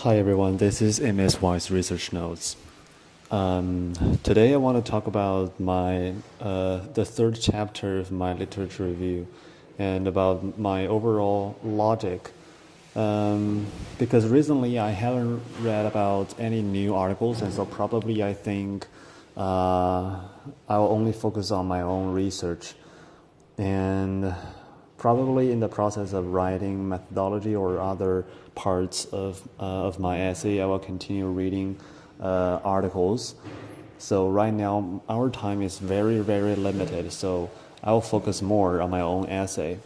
Hi everyone, this is MSY's Research Notes. Today I want to talk about the third chapter of my literature review and about my overall logic. Because recently I haven't read about any new articles, and so probably I think I will only focus on my own research. And probably in the process of writing methodology or other parts of my essay, I will continue reading articles. So right now, our time is very, very limited, so I will focus more on my own essay.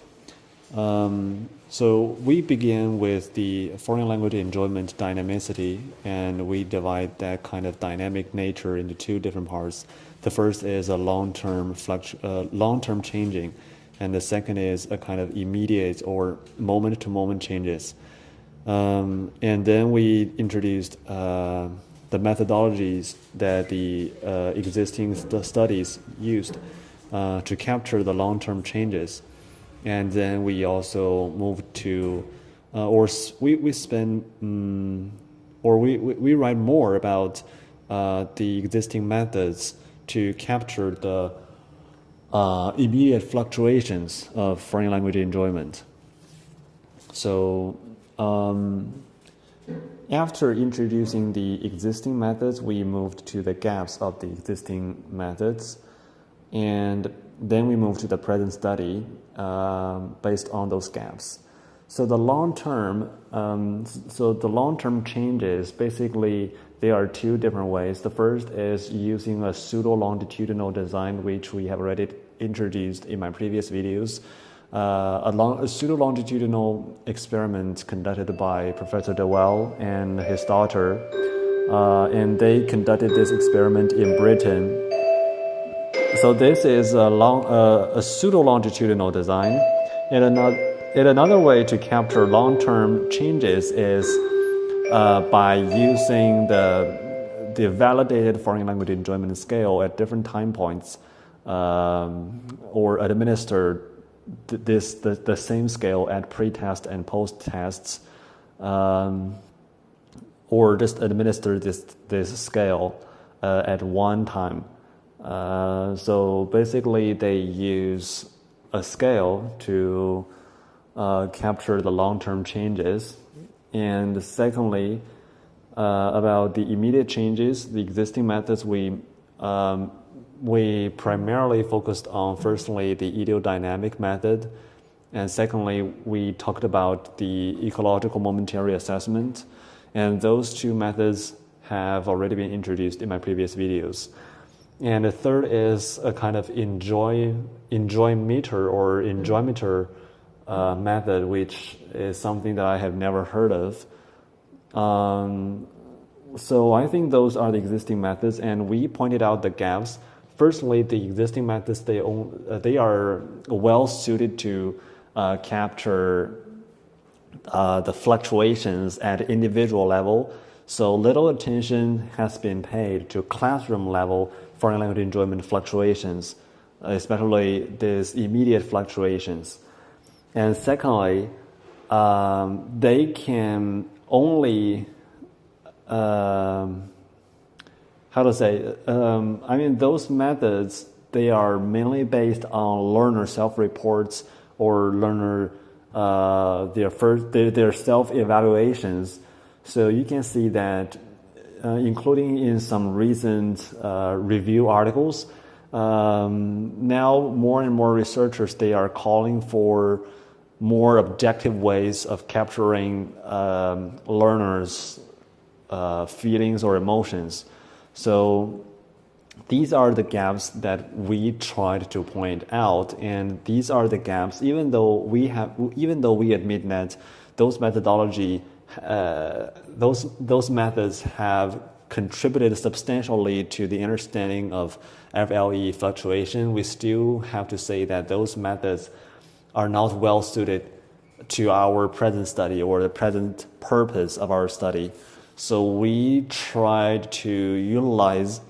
So we begin with the foreign language enjoyment dynamicity, and we divide that kind of dynamic nature into two different parts. The first is a long-term changing, and the second is a kind of immediate or moment-to-moment changes. And then we introduced the methodologies that the existing studies used to capture the long-term changes. And then we also moved to, we write more about the existing methods to capture the immediate fluctuations of foreign language enjoyment. So after introducing the existing methods, we moved to the gaps of the existing methods, and then we moved to the present study based on those gaps. So the long-term changes, basically, there are two different ways. The first is using a pseudo-longitudinal design, which we have already introduced in my previous videos. A pseudo-longitudinal experiment conducted by Professor Dewell and his daughter, and they conducted this experiment in Britain. So this is a pseudo-longitudinal design, and another way to capture long-term changes is by using the validated foreign language enjoyment scale at different time points, or administer the same scale at pre-test and post-tests, or just administer this scale at one time. So basically, they use a scale to capture the long-term changes. And secondly, about the immediate changes, the existing methods, we primarily focused on, firstly, the ideodynamic method, and secondly, we talked about the ecological momentary assessment, and those two methods have already been introduced in my previous videos. And the third is a kind of enjoymeter or enjoymeter method, which is something that I have never heard of. So I think those are the existing methods, and we pointed out the gaps. Firstly, the existing methods, they are well suited to capture the fluctuations at individual level. So little attention has been paid to classroom level foreign language enjoyment fluctuations, especially these immediate fluctuations. And secondly, they can only, those methods, they are mainly based on learner self-reports or learner their self-evaluations. So you can see that, including in some recent review articles, now more and more researchers, they are calling for more objective ways of capturing learners' feelings or emotions. So these are the gaps that we tried to point out, and these are the gaps. Even though we admit that those methods have contributed substantially to the understanding of FLE fluctuation, we still have to say that those methods are not well suited to our present study or the present purpose of our study. So we tried to utilize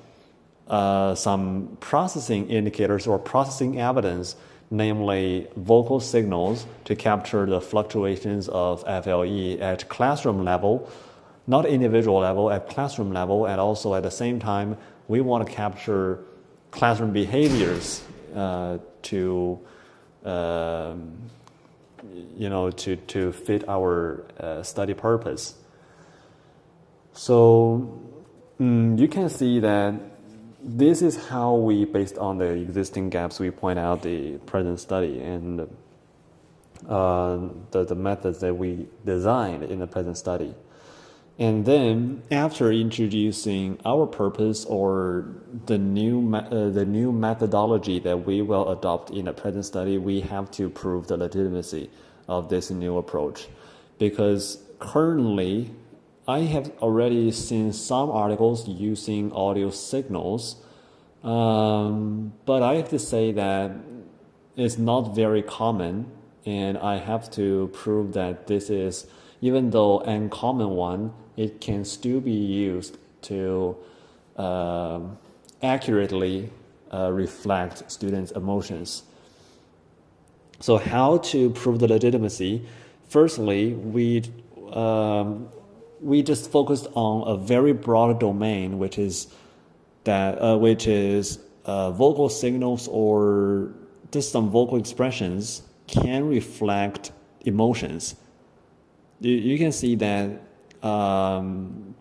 some processing indicators or processing evidence, namely vocal signals, to capture the fluctuations of FLE at classroom level. not individual level, at classroom level, and also at the same time, we want to capture classroom behaviors to fit our study purpose. So you can see that this is how we, based on the existing gaps, we point out the present study and the methods that we designed in the present study. And then after introducing our purpose or the new methodology that we will adopt in the present study, we have to prove the legitimacy of this new approach. Because currently, I have already seen some articles using audio signals, but I have to say that it's not very common, and I have to prove that this is, even though an uncommon one, it can still be used to accurately reflect students' emotions. So how to prove the legitimacy? Firstly, we just focused on a very broad domain, which is vocal signals or just some vocal expressions can reflect emotions. You can see that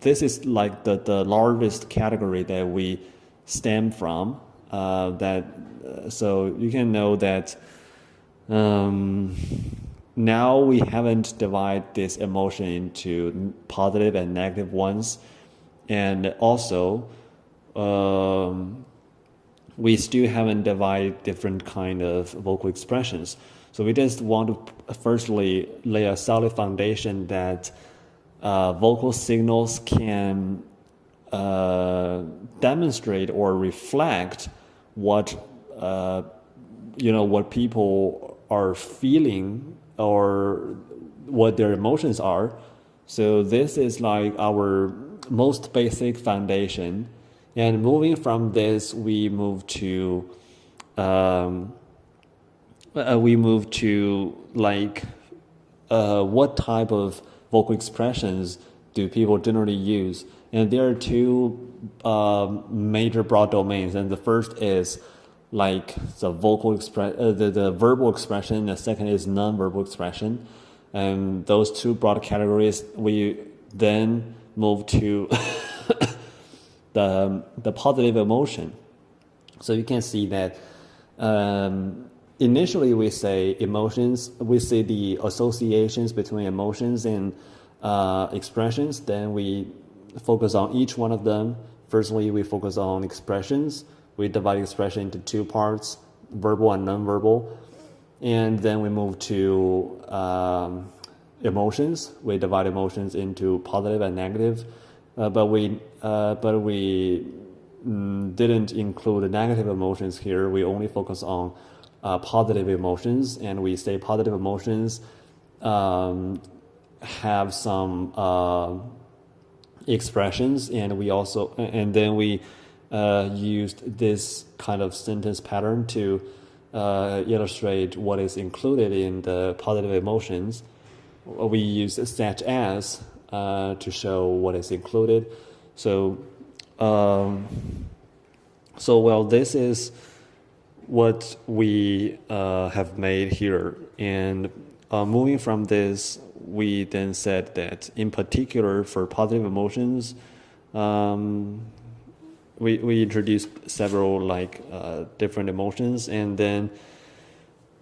this is like the largest category that we stem from. So you can know that now we haven't divided this emotion into positive and negative ones, and also we still haven't divided different kind of vocal expressions. So we just want to firstly lay a solid foundation that vocal signals can demonstrate or reflect what people are feeling or what their emotions are. So this is like our most basic foundation. And moving from this, we move to what type of vocal expressions do people generally use? And there are two major broad domains. And the first is like the the verbal expression. The second is non-verbal expression. And those two broad categories, we then move to the positive emotion. So you can see that initially we say emotions, we say the associations between emotions and expressions. Then we focus on each one of them. Firstly, we focus on expressions. We divide expression into two parts, verbal and non-verbal. And then we move to emotions. We divide emotions into positive and negative. But we didn't include the negative emotions here. We only focus on positive emotions, and we say positive emotions have some expressions, and then we used this kind of sentence pattern to illustrate what is included in the positive emotions. We use such as to show what is included. So this is what we have made here. And moving from this, we then said that in particular for positive emotions, we introduced several different emotions, and then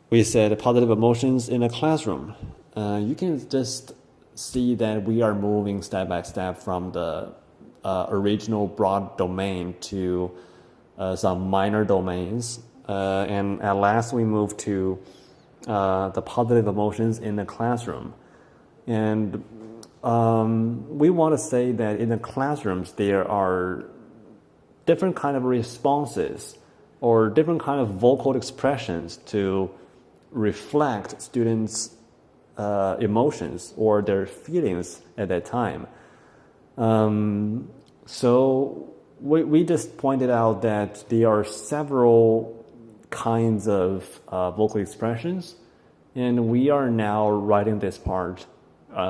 we said positive emotions in a classroom. You can just see that we are moving step by step from the original broad domain to some minor domains. And at last we move to the positive emotions in the classroom. And we want to say that in the classrooms there are different kind of responses or different kind of vocal expressions to reflect students' emotions or their feelings at that time. So we just pointed out that there are several kinds of vocal expressions, and we are now writing this part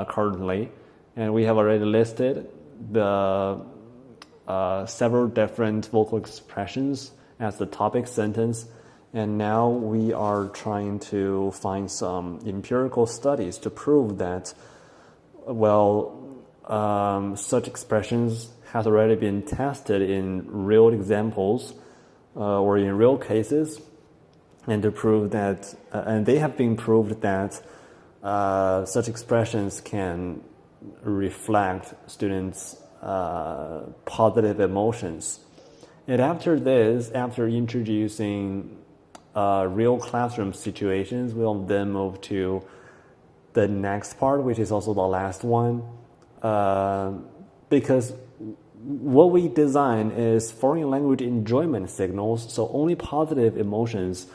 currently. And we have already listed the several different vocal expressions as the topic sentence. And now we are trying to find some empirical studies to prove that, such expressions has already been tested in real examples or in real cases, and to prove that, and they have been proved that such expressions can reflect students' positive emotions. And after this, after introducing real classroom situations, we'll then move to the next part, which is also the last one, because what we design is foreign language enjoyment signals, so only positive emotions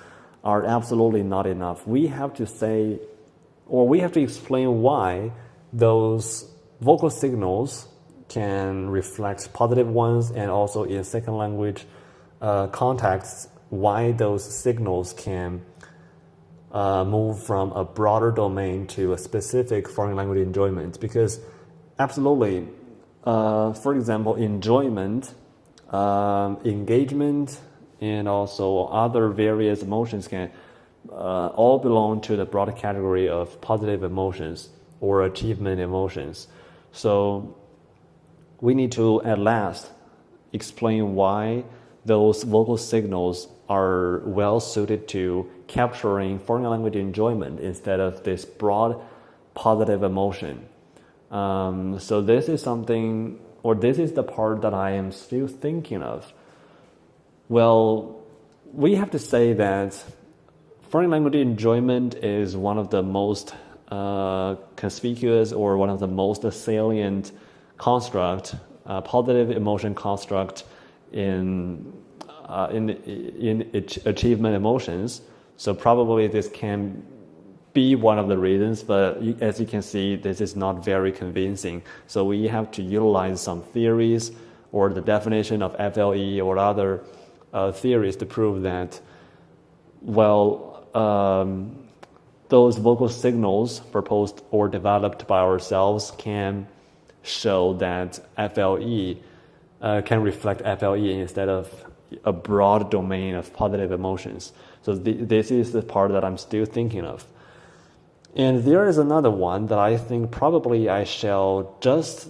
are absolutely not enough. We have to say, or we have to explain why those vocal signals can reflect positive ones, and also in second language contexts, why those signals can move from a broader domain to a specific foreign language enjoyment. Because absolutely, for example, enjoyment, engagement, and also other various emotions can all belong to the broad category of positive emotions or achievement emotions. So we need to at last explain why those vocal signals are well suited to capturing foreign language enjoyment instead of this broad positive emotion. So this is something, or this is the part that I am still thinking of. Well, we have to say that foreign language enjoyment is one of the most conspicuous or one of the most salient construct, positive emotion construct in achievement emotions. So probably this can be one of the reasons, but as you can see, this is not very convincing. So we have to utilize some theories or the definition of FLE or other theories to prove that, those vocal signals proposed or developed by ourselves can show that FLE can reflect FLE instead of a broad domain of positive emotions. So this is the part that I'm still thinking of. And there is another one that I think probably I shall just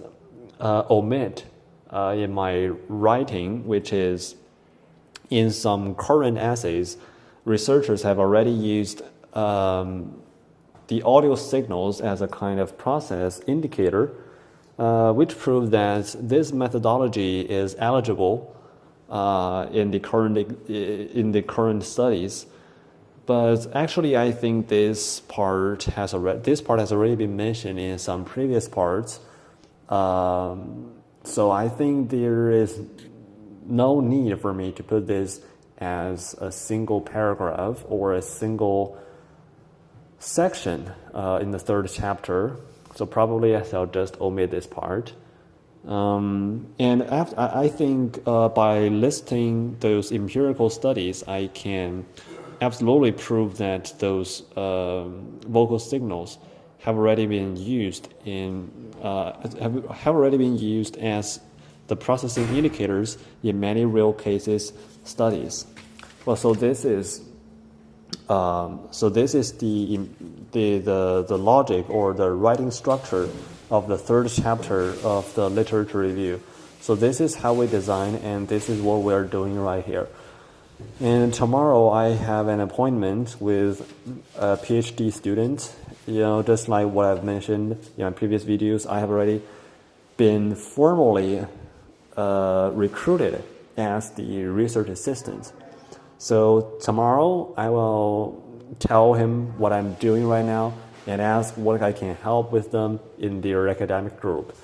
omit in my writing, which is in some current essays, researchers have already used the audio signals as a kind of process indicator, which proves that this methodology is eligible in the current studies. But actually, I think this part has already been mentioned in some previous parts. So I think there is no need for me to put this as a single paragraph or a single section in the third chapter. So probably I shall just omit this part. And I think by listing those empirical studies, I can absolutely prove that those vocal signals have already been used as the processing indicators in many real cases studies. Well, so this is the logic or the writing structure of the third chapter of the literature review. So this is how we design, and this is what we're doing right here. And tomorrow I have an appointment with a PhD student. Just like what I've mentioned in previous videos, I have already been formally recruited as the research assistant. So tomorrow I will tell him what I'm doing right now and ask what I can help with them in their academic group.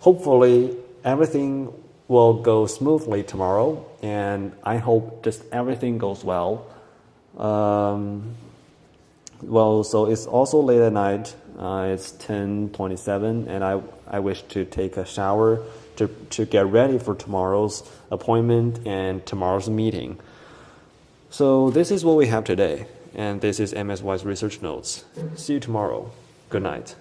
Hopefully everything will go smoothly tomorrow, and I hope just everything goes well. So it's also late at night. It's 10:27, and I wish to take a shower to get ready for tomorrow's appointment and tomorrow's meeting. So this is what we have today, and this is MSY's Research Notes. See you tomorrow. Good night.